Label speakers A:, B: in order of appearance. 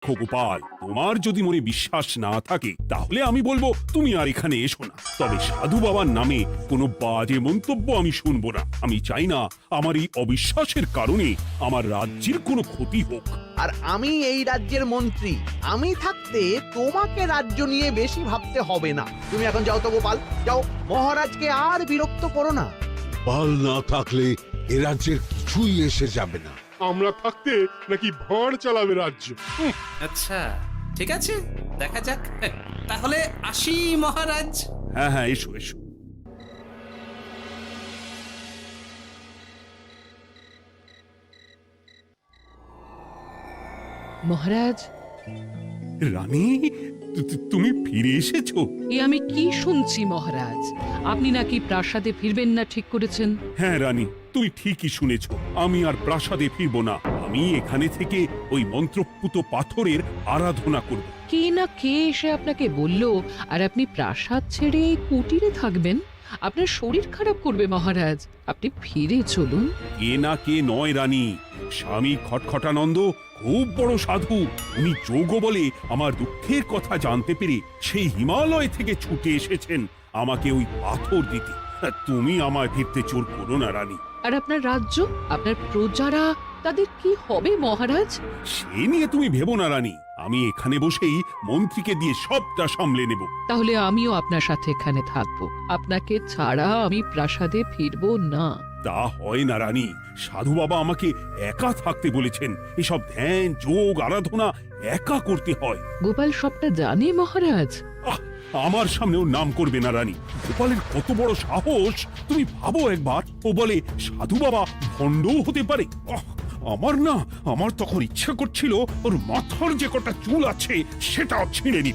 A: দেখো গোপাল, তোমার যদি মনে বিশ্বাস না থাকে তাহলে আমি বলবো তুমি আর এখানে এসো না। তবে সাধু বাবার নামে কোনো বাজে মন্তব্য আমি শুনবো না। আমি চাই না আমার এই অবিশ্বাসের কারণে আমার রাজ্যের কোনো ক্ষতি হোক।
B: আর আমি এই রাজ্যের মন্ত্রী, আমি থাকতে তোমাকে রাজ্য নিয়ে বেশি ভাবতে হবে না। তুমি এখন যাও তো গোপাল, যাও, মহারাজকে আর বিরক্ত করো না।
C: পাল না থাকলে এ রাজ্যের কিছুই এসে যাবে না।
D: আমরা থাকতে নাকি ভাঁড় চালাবে রাজ্য।
E: আচ্ছা, ঠিক আছে, দেখা যাক। তাহলে আসি মহারাজ।
A: হ্যাঁ হ্যাঁ, এসো এসো।
F: মহারাজ,
A: রানী, তুমি ফিরে এসেছো?
F: এ আমি কি শুনছি মহারাজ? আপনি নাকি প্রাসাদে ফিরবেন না ঠিক করেছেন?
A: হ্যাঁ রানী, তুমি ঠিকই শুনেছ। আমি আর প্রাসাদে ফিরবো না। আমি এখানে থেকে ওই মন্ত্রপুত পাথরের আরাধনা করব।
F: কে না কে এসে আপনাকে বলল আর আপনি প্রাসাদ ছেড়ে এই কুটিরে থাকবেন? আপনার শরীর খারাপ করবে মহারাজ, আপনি ফিরে চলুন।
A: কে না কে নয় রানী, স্বামী খটখটানন্দ খুব বড় সাধু। উনি যোগ বলে আমার দুঃখের কথা জানতে পেরে সেই হিমালয় থেকে ছুটে এসেছেন আমাকে ওই পাথর দিতে। তুমি আমায় ফিরতে জোর করো না রানী।
F: আর আপনার রাজ্য, আপনার প্রজারা, তাদের কি হবে মহারাজ?
A: সে নিয়ে তুমি ভেবো না রানী, আমি এখানে বসেই মন্ত্রীকে দিয়ে সবটা সামলে নেব।
F: তাহলে আমিও আপনার সাথে এখানে থাকবো, আপনাকে ছাড়া আমি প্রাসাদে ফিরবো না।
A: তা হয় না রানী, সাধু বাবা আমাকে একা থাকতে বলেছেন। এসব ধ্যান যোগ আরাধনা একা করতে হয়।
F: গোপাল সবটা জানে মহারাজ?
A: আহ, আমার সামনেও নাম করবে না রানী। গোপালের কত বড় সাহস তুমি ভাবো একবার। ও বলে সাধু বাবা ভণ্ডও হতে পারে। আমার তখন ইচ্ছা করছিল ওর মাথার যে কটা চুল আছে সেটাও ছিঁড়ে নিতে।